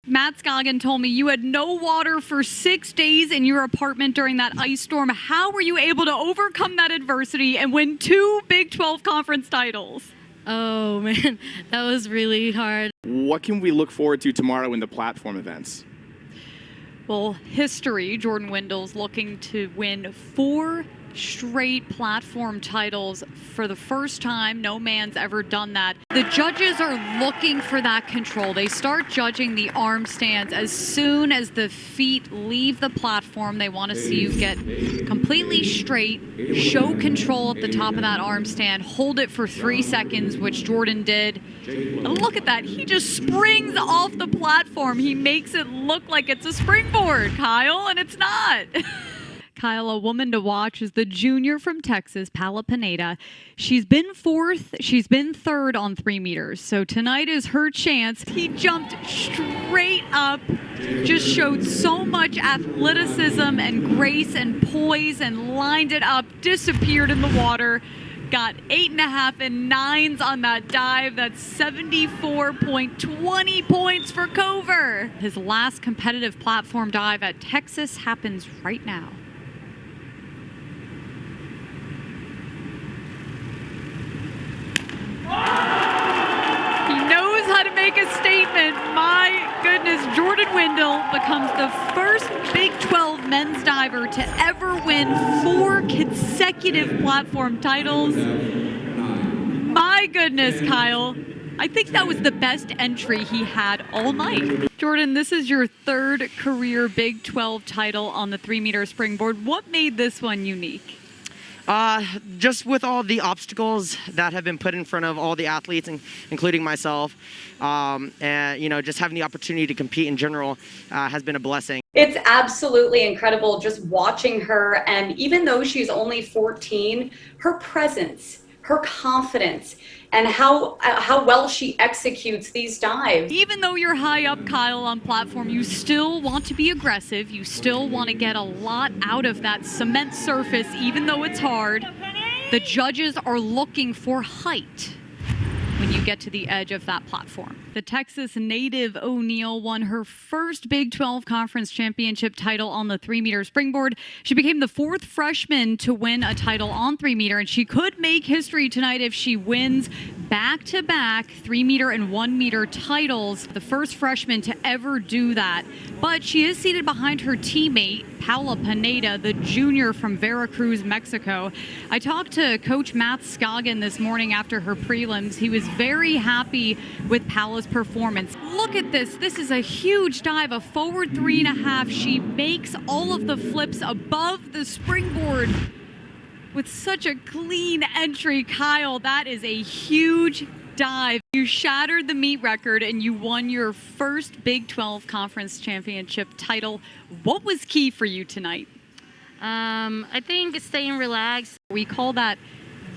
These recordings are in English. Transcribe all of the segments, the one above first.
Matt Scoggin told me you had no water for 6 days in your apartment during that ice storm. How were you able to overcome that adversity and win 2 Big 12 conference titles? Oh man, that was really hard. What can we look forward to tomorrow in the platform events? Well, history. Jordan Wendell's looking to win 4 straight platform titles for the first time. No man's ever done that. The judges are looking for that control. They start judging the arm stands as soon as the feet leave the platform. They want to see you get completely straight, show control at the top of that arm stand, hold it for 3 seconds, which Jordan did. And look at that. He just springs off the platform. He makes it look like it's a springboard, Kyle, and it's not. Kyle, a woman to watch, is the junior from Texas, Paola Pineda. She's been 4th. She's been 3rd on 3 meters. So tonight is her chance. He jumped straight up, just showed so much athleticism and grace and poise and lined it up, disappeared in the water. Got 8.5 and 9s on that dive. That's 74.20 points for Cover. His last competitive platform dive at Texas happens right now. He knows how to make a statement. My goodness, Jordan Wendell becomes the first Big 12 men's diver to ever win 4 consecutive platform titles. My goodness, Kyle. I think that was the best entry he had all night. Jordan, this is your 3rd career Big 12 title on the 3-meter springboard. What made this one unique? Just with all the obstacles that have been put in front of all the athletes, including myself, and just having the opportunity to compete in general has been a blessing. It's absolutely incredible just watching her, and even though she's only 14, her presence, her confidence, and how well she executes these dives. Even though you're high up, Kyle, on platform, you still want to be aggressive. You still want to get a lot out of that cement surface, even though it's hard. The judges are looking for height when you get to the edge of that platform. The Texas native O'Neal won her first Big 12 Conference Championship title on the 3-meter springboard. She became the 4th freshman to win a title on 3-meter, and she could make history tonight if she wins back-to-back 3-meter and 1-meter titles, the first freshman to ever do that. But she is seated behind her teammate, Paola Pineda, the junior from Veracruz, Mexico. I talked to Coach Matt Scoggin this morning after her prelims. He was very happy with Paola's performance. Look at this. This is a huge dive, a forward 3.5. She makes all of the flips above the springboard with such a clean entry. Kyle, that is a huge dive. You shattered the meet record and you won your first Big 12 Conference Championship title. What was key for you tonight? I think staying relaxed. We call that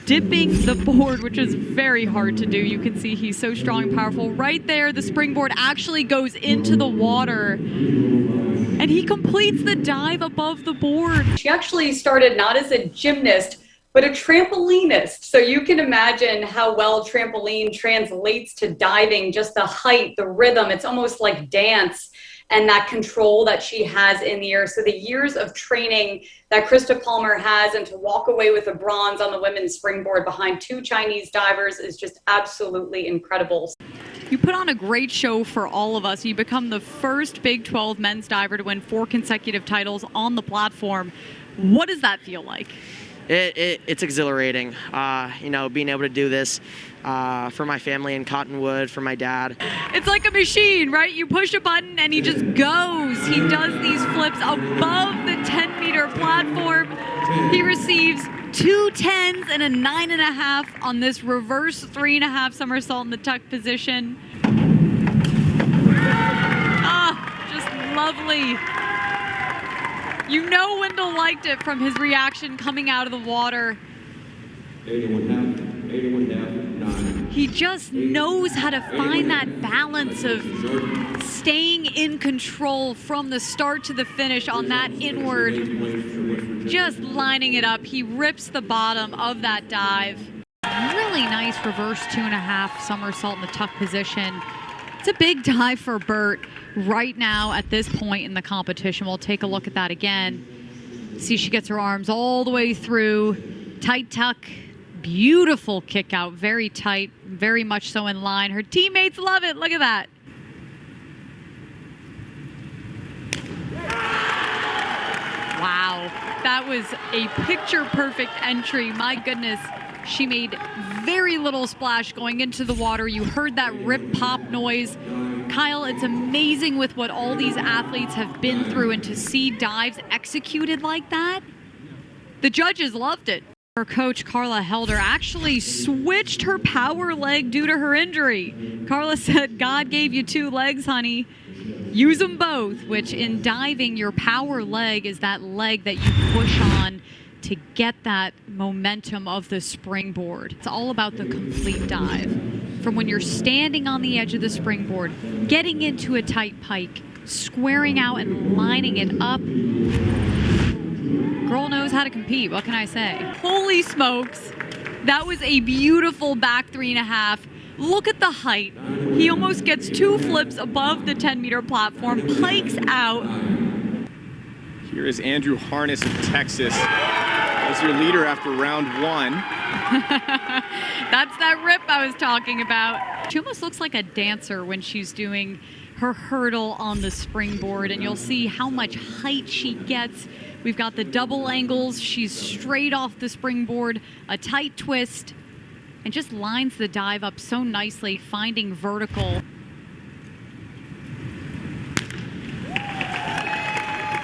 dipping the board, which is very hard to do. You can see he's so strong and powerful. Right there, the springboard actually goes into the water, and he completes the dive above the board. She actually started not as a gymnast, but a trampolinist. So you can imagine how well trampoline translates to diving, just the height, the rhythm. It's almost like dance, and that control that she has in the air. So the years of training that Krista Palmer has, and to walk away with a bronze on the women's springboard behind 2 Chinese divers is just absolutely incredible. You put on a great show for all of us. You become the first Big 12 men's diver to win 4 consecutive titles on the platform. What does that feel like? It's exhilarating, being able to do this for my family in Cottonwood, for my dad. It's like a machine, right? You push a button and he just goes. He does these flips above the 10-meter platform. He receives 2 10s and a 9.5 on this reverse 3.5 somersault in the tuck position. Just lovely. You know Wendell liked it from his reaction coming out of the water. 81.5, He just knows how to find that balance of staying in control from the start to the finish on that inward, just lining it up. He rips the bottom of that dive. Really nice reverse 2.5 somersault in the tuck position. It's a big dive for Burt right now at this point in the competition. We'll take a look at that again. See, she gets her arms all the way through. Tight tuck. Beautiful kick out. Very tight. Very much so in line. Her teammates love it. Look at that. Wow. That was a picture-perfect entry. My goodness. She made very little splash going into the water. You heard that rip pop noise. Kyle, it's amazing with what all these athletes have been through, and to see dives executed like that, the judges loved it. Her coach, Carla Helder, actually switched her power leg due to her injury. Carla said, God gave you two legs, honey. Use them both, which in diving, your power leg is that leg that you push on to get that momentum of the springboard. It's all about the complete dive. From when you're standing on the edge of the springboard, getting into a tight pike, squaring out and lining it up. Girl knows how to compete, what can I say? Holy smokes, that was a beautiful back 3.5. Look at the height. He almost gets 2 flips above the 10-meter platform, pikes out. Here is Andrew Harness of Texas as your leader after round 1. That's that rip I was talking about. She almost looks like a dancer when she's doing her hurdle on the springboard, and you'll see how much height she gets. We've got the double angles. She's straight off the springboard, a tight twist, and just lines the dive up so nicely, finding vertical.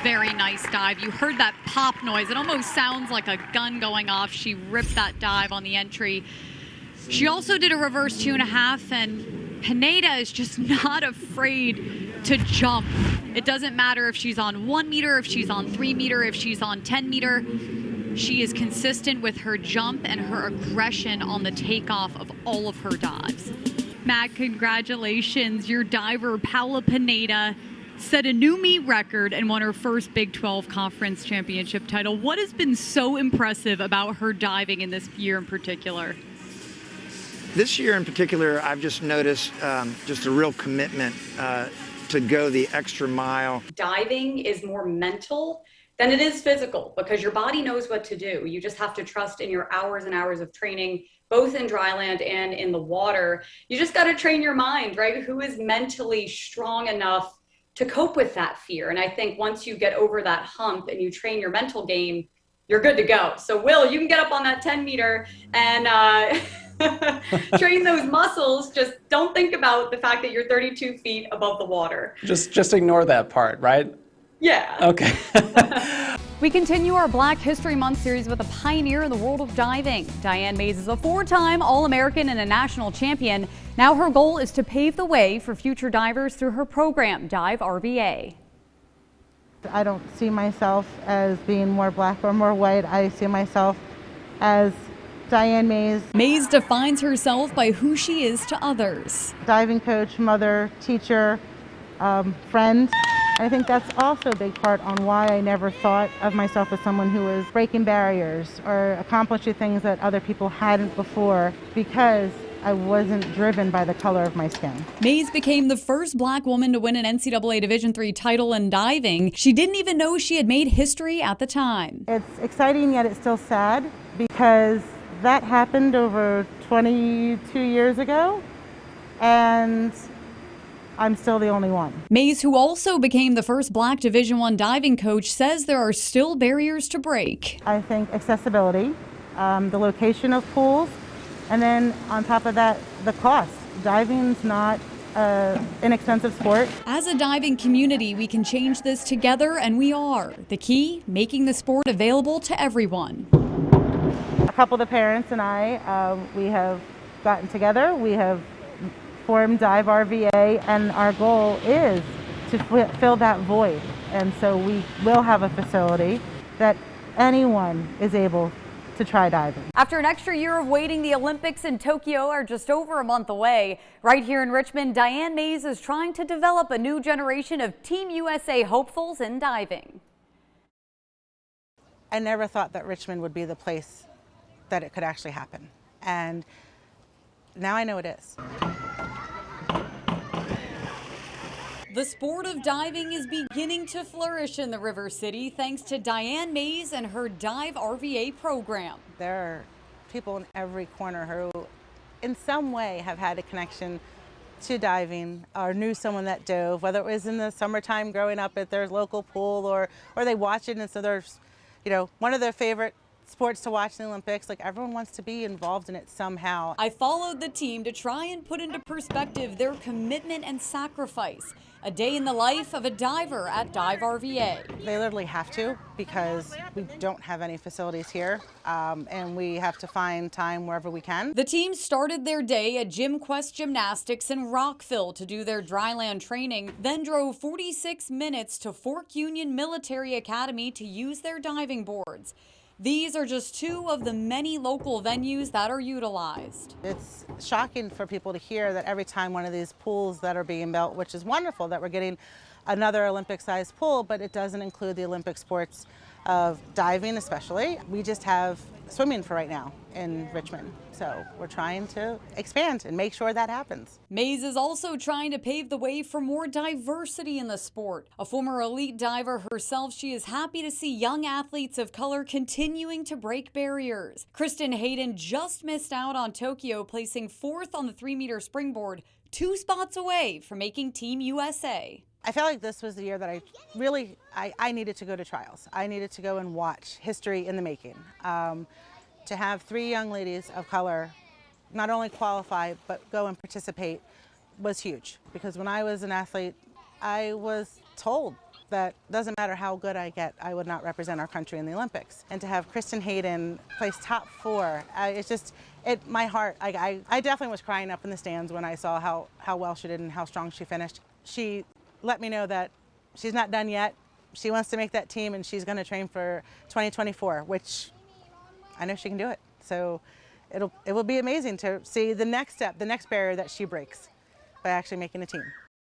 Very nice dive. You heard that pop noise. It almost sounds like a gun going off. She ripped that dive on the entry. She also did a reverse 2.5, and Pineda is just not afraid to jump. It doesn't matter if she's on 1 meter, if she's on 3 meter, if she's on 10 meter. She is consistent with her jump and her aggression on the takeoff of all of her dives. Matt, congratulations. Your diver, Paula Pineda, set a new meet record and won her first Big 12 Conference Championship title. What has been so impressive about her diving in this year in particular? This year in particular, I've just noticed just a real commitment to go the extra mile. Diving is more mental than it is physical, because your body knows what to do. You just have to trust in your hours and hours of training, both in dry land and in the water. You just got to train your mind, right? Who is mentally strong enough to cope with that fear? And I think once you get over that hump and you train your mental game, you're good to go. So Will, you can get up on that 10 meter and train those muscles. Just don't think about the fact that you're 32 feet above the water. Just ignore that part, right? Yeah. Okay. We continue our Black History Month series with a pioneer in the world of diving. Diane Maiese is a 4-time All-American and a national champion. Now her goal is to pave the way for future divers through her program, Dive RVA. I don't see myself as being more black or more white. I see myself as Diane Maiese. Maiese defines herself by who she is to others. Diving coach, mother, teacher, friend. I think that's also a big part on why I never thought of myself as someone who was breaking barriers or accomplishing things that other people hadn't before, because I wasn't driven by the color of my skin. Maiese became the first black woman to win an NCAA Division III title in diving. She didn't even know she had made history at the time. It's exciting, yet it's still sad, because that happened over 22 years ago, and I'm still the only one. Maiese, who also became the first black Division I diving coach, says there are still barriers to break. I think accessibility, the location of pools, and then on top of that, the cost. Diving's not an inexpensive sport. As a diving community, we can change this together, and we are. The key, making the sport available to everyone. A couple of the parents and I, we have gotten together. We have formed Dive RVA, and our goal is to fill that void. And so we will have a facility that anyone is able to try diving. After an extra year of waiting, the Olympics in Tokyo are just over a month away. Right here in Richmond, Diane Maiese is trying to develop a new generation of Team USA hopefuls in diving. I never thought that Richmond would be the place that it could actually happen. And now I know it is. The sport of diving is beginning to flourish in the River City thanks to Diane Maiese and her Dive RVA program. There are people in every corner who in some way have had a connection to diving or knew someone that dove, whether it was in the summertime growing up at their local pool or they watch it and so there's, one of their favorite sports to watch in the Olympics. Like, everyone wants to be involved in it somehow. I followed the team to try and put into perspective their commitment and sacrifice. A day in the life of a diver at Dive RVA. They literally have to because we don't have any facilities here and we have to find time wherever we can. The team started their day at Gym Quest Gymnastics in Rockville to do their dryland training, then drove 46 minutes to Fork Union Military Academy to use their diving boards. These are just two of the many local venues that are utilized. It's shocking for people to hear that every time one of these pools that are being built, which is wonderful that we're getting another Olympic-sized pool, but it doesn't include the Olympic sports of diving especially. We just have swimming for right now in Richmond. So we're trying to expand and make sure that happens. Maiese is also trying to pave the way for more diversity in the sport. A former elite diver herself, she is happy to see young athletes of color continuing to break barriers. Kristen Hayden just missed out on Tokyo, placing 4th on the 3-meter springboard, 2 spots away from making Team USA. I felt like this was the year that I needed to go to trials. I needed to go and watch history in the making. To have 3 young ladies of color not only qualify but go and participate was huge. Because when I was an athlete, I was told that doesn't matter how good I get, I would not represent our country in the Olympics. And to have Kristen Hayden place top 4, my heart, I definitely was crying up in the stands when I saw how well she did and how strong she finished. She let me know that she's not done yet. She wants to make that team and she's going to train for 2024, which I know she can do it. So it will be amazing to see the next step, the next barrier that she breaks by actually making a team.